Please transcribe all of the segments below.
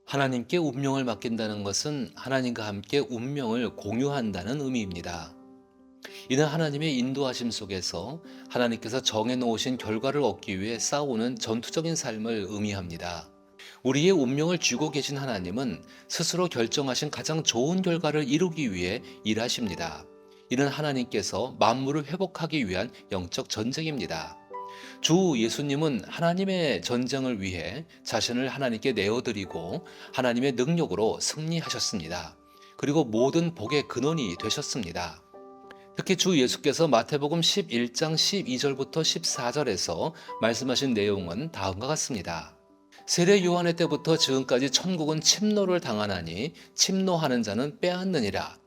하나님께 운명을 맡긴다는 것은 하나님과 함께 운명을 공유한다는 의미입니다. 이는 하나님의 인도하심 속에서 하나님께서 정해놓으신 결과를 얻기 위해 싸우는 전투적인 삶을 의미합니다. 우리의 운명을 쥐고 계신 하나님은 스스로 결정하신 가장 좋은 결과를 이루기 위해 일하십니다. 이는 하나님께서 만물을 회복하기 위한 영적 전쟁입니다. 주 예수님은 하나님의 전쟁을 위해 자신을 하나님께 내어드리고 하나님의 능력으로 승리하셨습니다. 그리고 모든 복의 근원이 되셨습니다. 특히 주 예수께서 마태복음 11장 12절부터 14절에서 말씀하신 내용은 다음과 같습니다. 세례 요한의 때부터 지금까지 천국은 침노를 당하나니 침노하는 자는 빼앗느니라.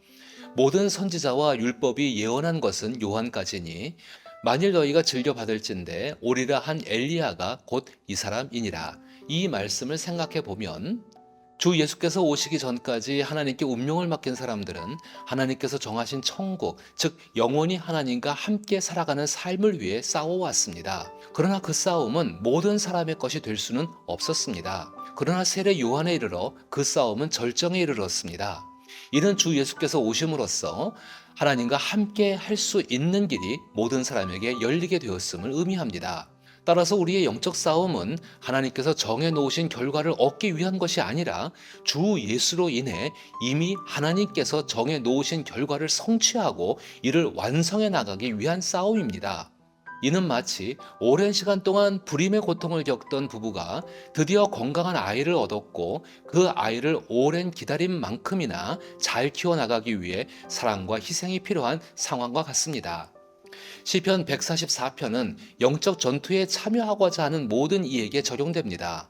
모든 선지자와 율법이 예언한 것은 요한까지니 만일 너희가 즐겨 받을진대 오리라 한 엘리야가 곧 이 사람이니라. 이 말씀을 생각해 보면 주 예수께서 오시기 전까지 하나님께 운명을 맡긴 사람들은 하나님께서 정하신 천국, 즉 영원히 하나님과 함께 살아가는 삶을 위해 싸워왔습니다. 그러나 그 싸움은 모든 사람의 것이 될 수는 없었습니다. 그러나 세례 요한에 이르러 그 싸움은 절정에 이르렀습니다. 이는 주 예수께서 오심으로써 하나님과 함께 할 수 있는 길이 모든 사람에게 열리게 되었음을 의미합니다. 따라서 우리의 영적 싸움은 하나님께서 정해 놓으신 결과를 얻기 위한 것이 아니라 주 예수로 인해 이미 하나님께서 정해 놓으신 결과를 성취하고 이를 완성해 나가기 위한 싸움입니다. 이는 마치 오랜 시간 동안 불임의 고통을 겪던 부부가 드디어 건강한 아이를 얻었고 그 아이를 오랜 기다린 만큼이나 잘 키워나가기 위해 사랑과 희생이 필요한 상황과 같습니다. 시편 144편은 영적 전투에 참여하고자 하는 모든 이에게 적용됩니다.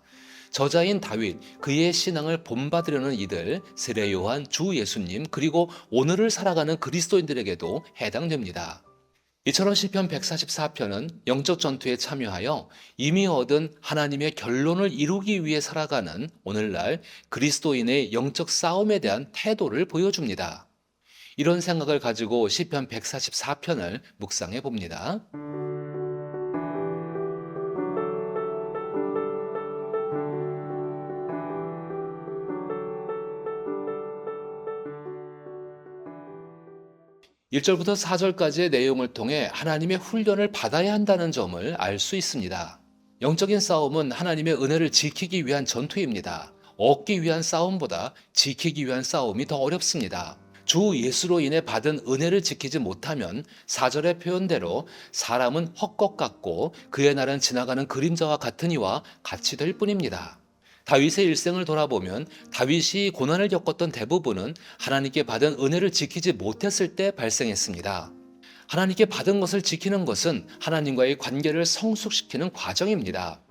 저자인 다윗, 그의 신앙을 본받으려는 이들, 세례 요한, 주 예수님, 그리고 오늘을 살아가는 그리스도인들에게도 해당됩니다. 이처럼 시편 144편은 영적 전투에 참여하여 이미 얻은 하나님의 결론을 이루기 위해 살아가는 오늘날 그리스도인의 영적 싸움에 대한 태도를 보여줍니다. 이런 생각을 가지고 시편 144편을 묵상해 봅니다. 1절부터 4절까지의 내용을 통해 하나님의 훈련을 받아야 한다는 점을 알 수 있습니다. 영적인 싸움은 하나님의 은혜를 지키기 위한 전투입니다. 얻기 위한 싸움보다 지키기 위한 싸움이 더 어렵습니다. 주 예수로 인해 받은 은혜를 지키지 못하면 4절의 표현대로 사람은 헛것 같고 그의 날은 지나가는 그림자와 같으니와 같이 될 뿐입니다. 다윗의 일생을 돌아보면 다윗이 고난을 겪었던 대부분은 하나님께 받은 은혜를 지키지 못했을 때 발생했습니다. 하나님께 받은 것을 지키는 것은 하나님과의 관계를 성숙시키는 과정입니다.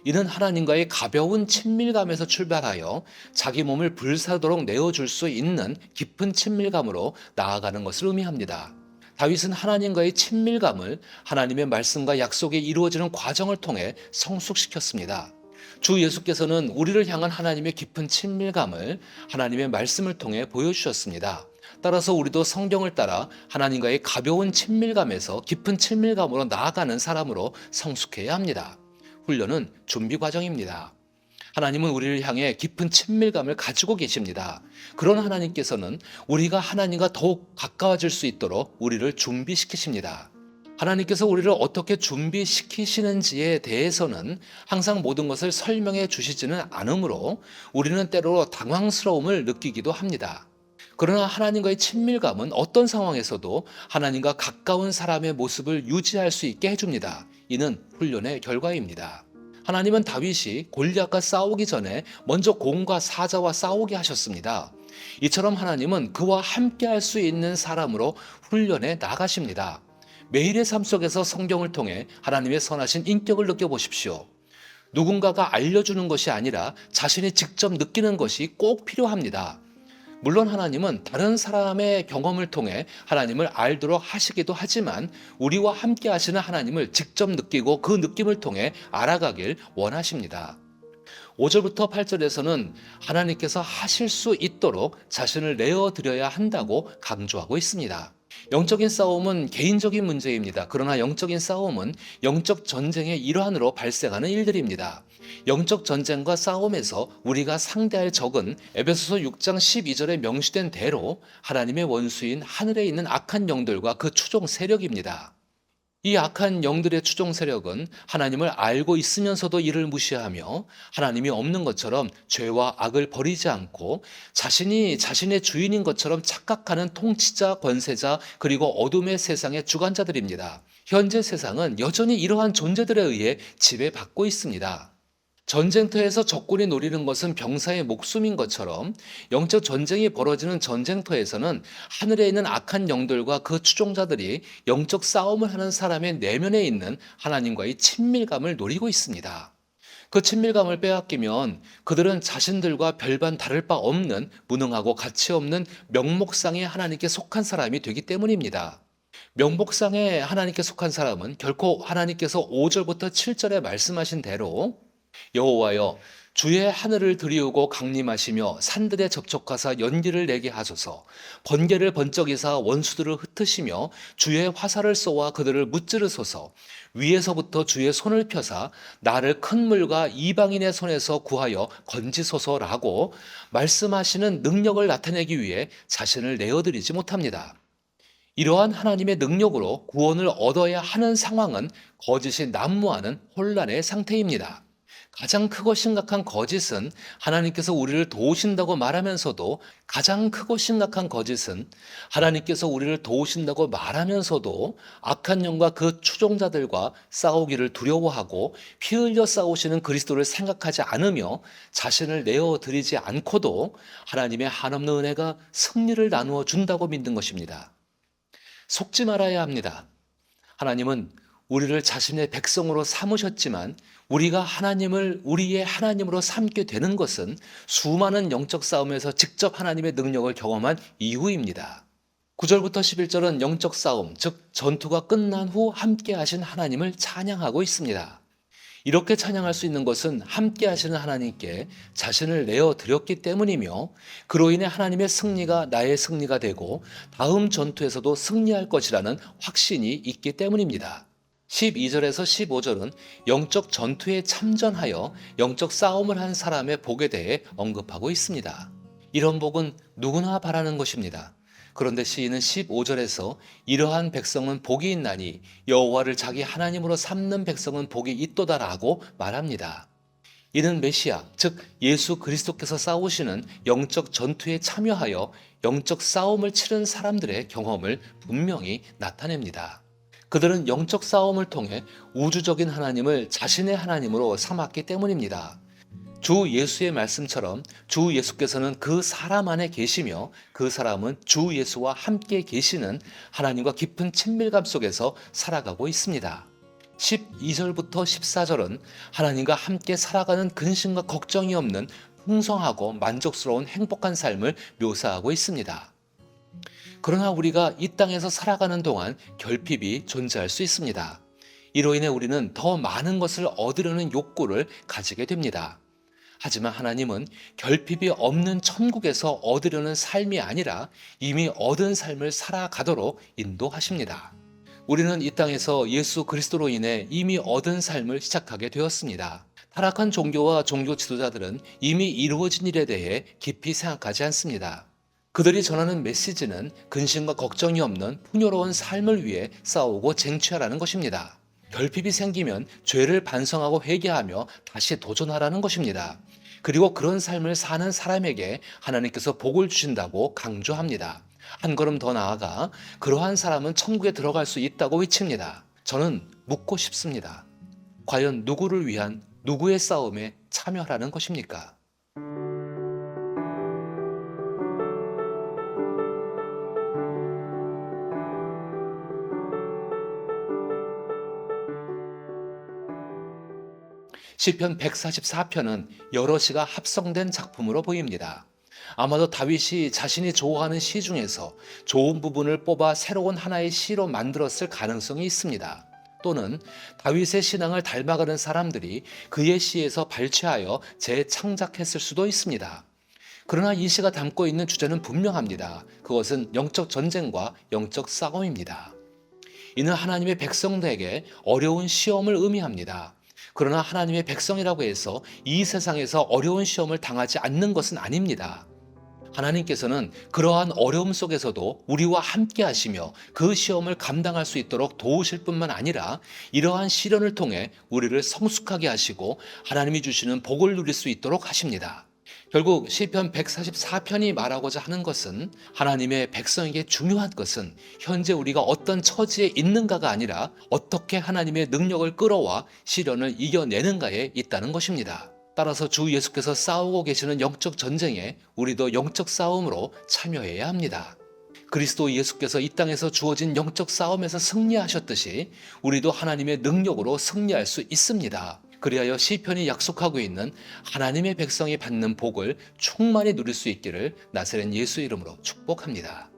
이는 하나님과의 가벼운 친밀감에서 출발하여 자기 몸을 불사도록 내어줄 수 있는 깊은 친밀감으로 나아가는 것을 의미합니다. 다윗은 하나님과의 친밀감을 하나님의 말씀과 약속이 이루어지는 과정을 통해 성숙시켰습니다. 주 예수께서는 우리를 향한 하나님의 깊은 친밀감을 하나님의 말씀을 통해 보여주셨습니다. 따라서 우리도 성경을 따라 하나님과의 가벼운 친밀감에서 깊은 친밀감으로 나아가는 사람으로 성숙해야 합니다. 훈련은 준비 과정입니다. 하나님은 우리를 향해 깊은 친밀감을 가지고 계십니다. 그런 하나님께서는 우리가 하나님과 더욱 가까워질 수 있도록 우리를 준비시키십니다. 하나님께서 우리를 어떻게 준비시키시는지에 대해서는 항상 모든 것을 설명해 주시지는 않으므로 우리는 때로 당황스러움을 느끼기도 합니다. 그러나 하나님과의 친밀감은 어떤 상황에서도 하나님과 가까운 사람의 모습을 유지할 수 있게 해줍니다. 이는 훈련의 결과입니다. 하나님은 다윗이 골리앗과 싸우기 전에 먼저 공과 사자와 싸우게 하셨습니다. 이처럼 하나님은 그와 함께 할 수 있는 사람으로 훈련해 나가십니다. 매일의 삶 속에서 성경을 통해 하나님의 선하신 인격을 느껴보십시오. 누군가가 알려주는 것이 아니라 자신이 직접 느끼는 것이 꼭 필요합니다. 물론 하나님은 다른 사람의 경험을 통해 하나님을 알도록 하시기도 하지만 우리와 함께 하시는 하나님을 직접 느끼고 그 느낌을 통해 알아가길 원하십니다. 5절부터 8절에서는 하나님께서 하실 수 있도록 자신을 내어드려야 한다고 강조하고 있습니다. 영적인 싸움은 개인적인 문제입니다. 그러나 영적인 싸움은 영적 전쟁의 일환으로 발생하는 일들입니다. 영적 전쟁과 싸움에서 우리가 상대할 적은 에베소서 6장 12절에 명시된 대로 하나님의 원수인 하늘에 있는 악한 영들과 그 추종 세력입니다. 이 악한 영들의 추종 세력은 하나님을 알고 있으면서도 이를 무시하며 하나님이 없는 것처럼 죄와 악을 버리지 않고 자신이 자신의 주인인 것처럼 착각하는 통치자, 권세자, 그리고 어둠의 세상의 주관자들입니다. 현재 세상은 여전히 이러한 존재들에 의해 지배받고 있습니다. 전쟁터에서 적군이 노리는 것은 병사의 목숨인 것처럼 영적 전쟁이 벌어지는 전쟁터에서는 하늘에 있는 악한 영들과 그 추종자들이 영적 싸움을 하는 사람의 내면에 있는 하나님과의 친밀감을 노리고 있습니다. 그 친밀감을 빼앗기면 그들은 자신들과 별반 다를 바 없는 무능하고 가치 없는 명목상의 하나님께 속한 사람이 되기 때문입니다. 명목상의 하나님께 속한 사람은 결코 하나님께서 5절부터 7절에 말씀하신 대로 여호와여 주의 하늘을 드리우고 강림하시며 산들에 접촉하사 연기를 내게 하소서 번개를 번쩍이사 원수들을 흩으시며 주의 화살을 쏘아 그들을 무찌르소서 위에서부터 주의 손을 펴사 나를 큰 물과 이방인의 손에서 구하여 건지소서라고 말씀하시는 능력을 나타내기 위해 자신을 내어드리지 못합니다. 이러한 하나님의 능력으로 구원을 얻어야 하는 상황은 거짓이 난무하는 혼란의 상태입니다. 가장 크고 심각한 거짓은 하나님께서 우리를 도우신다고 말하면서도 악한 영과 그 추종자들과 싸우기를 두려워하고 피 흘려 싸우시는 그리스도를 생각하지 않으며 자신을 내어드리지 않고도 하나님의 한없는 은혜가 승리를 나누어 준다고 믿는 것입니다. 속지 말아야 합니다. 하나님은 우리를 자신의 백성으로 삼으셨지만 우리가 하나님을 우리의 하나님으로 삼게 되는 것은 수많은 영적 싸움에서 직접 하나님의 능력을 경험한 이후입니다. 9절부터 11절은 영적 싸움, 즉 전투가 끝난 후 함께 하신 하나님을 찬양하고 있습니다. 이렇게 찬양할 수 있는 것은 함께 하시는 하나님께 자신을 내어드렸기 때문이며 그로 인해 하나님의 승리가 나의 승리가 되고 다음 전투에서도 승리할 것이라는 확신이 있기 때문입니다. 12절에서 15절은 영적 전투에 참전하여 영적 싸움을 한 사람의 복에 대해 언급하고 있습니다. 이런 복은 누구나 바라는 것입니다. 그런데 시인은 15절에서 이러한 백성은 복이 있나니 여호와를 자기 하나님으로 삼는 백성은 복이 있도다라고 말합니다. 이는 메시아, 즉 예수 그리스도께서 싸우시는 영적 전투에 참여하여 영적 싸움을 치른 사람들의 경험을 분명히 나타냅니다. 그들은 영적 싸움을 통해 우주적인 하나님을 자신의 하나님으로 삼았기 때문입니다. 주 예수의 말씀처럼 주 예수께서는 그 사람 안에 계시며 그 사람은 주 예수와 함께 계시는 하나님과 깊은 친밀감 속에서 살아가고 있습니다. 12절부터 14절은 하나님과 함께 살아가는 근심과 걱정이 없는 풍성하고 만족스러운 행복한 삶을 묘사하고 있습니다. 그러나 우리가 이 땅에서 살아가는 동안 결핍이 존재할 수 있습니다. 이로 인해 우리는 더 많은 것을 얻으려는 욕구를 가지게 됩니다. 하지만 하나님은 결핍이 없는 천국에서 얻으려는 삶이 아니라 이미 얻은 삶을 살아가도록 인도하십니다. 우리는 이 땅에서 예수 그리스도로 인해 이미 얻은 삶을 시작하게 되었습니다. 타락한 종교와 종교 지도자들은 이미 이루어진 일에 대해 깊이 생각하지 않습니다. 그들이 전하는 메시지는 근심과 걱정이 없는 풍요로운 삶을 위해 싸우고 쟁취하라는 것입니다. 결핍이 생기면 죄를 반성하고 회개하며 다시 도전하라는 것입니다. 그리고 그런 삶을 사는 사람에게 하나님께서 복을 주신다고 강조합니다. 한 걸음 더 나아가 그러한 사람은 천국에 들어갈 수 있다고 외칩니다. 저는 묻고 싶습니다. 과연 누구를 위한 누구의 싸움에 참여하라는 것입니까? 시편 144편은 여러 시가 합성된 작품으로 보입니다. 아마도 다윗이 자신이 좋아하는 시 중에서 좋은 부분을 뽑아 새로운 하나의 시로 만들었을 가능성이 있습니다. 또는 다윗의 신앙을 닮아가는 사람들이 그의 시에서 발췌하여 재창작했을 수도 있습니다. 그러나 이 시가 담고 있는 주제는 분명합니다. 그것은 영적 전쟁과 영적 싸움입니다. 이는 하나님의 백성들에게 어려운 시험을 의미합니다. 그러나 하나님의 백성이라고 해서 이 세상에서 어려운 시험을 당하지 않는 것은 아닙니다. 하나님께서는 그러한 어려움 속에서도 우리와 함께 하시며 그 시험을 감당할 수 있도록 도우실 뿐만 아니라 이러한 시련을 통해 우리를 성숙하게 하시고 하나님이 주시는 복을 누릴 수 있도록 하십니다. 결국 시편 144편이 말하고자 하는 것은 하나님의 백성에게 중요한 것은 현재 우리가 어떤 처지에 있는가가 아니라 어떻게 하나님의 능력을 끌어와 시련을 이겨내는가에 있다는 것입니다. 따라서 주 예수께서 싸우고 계시는 영적 전쟁에 우리도 영적 싸움으로 참여해야 합니다. 그리스도 예수께서 이 땅에서 주어진 영적 싸움에서 승리하셨듯이 우리도 하나님의 능력으로 승리할 수 있습니다. 그리하여 시편이 약속하고 있는 하나님의 백성이 받는 복을 충만히 누릴 수 있기를 나사렛 예수 이름으로 축복합니다.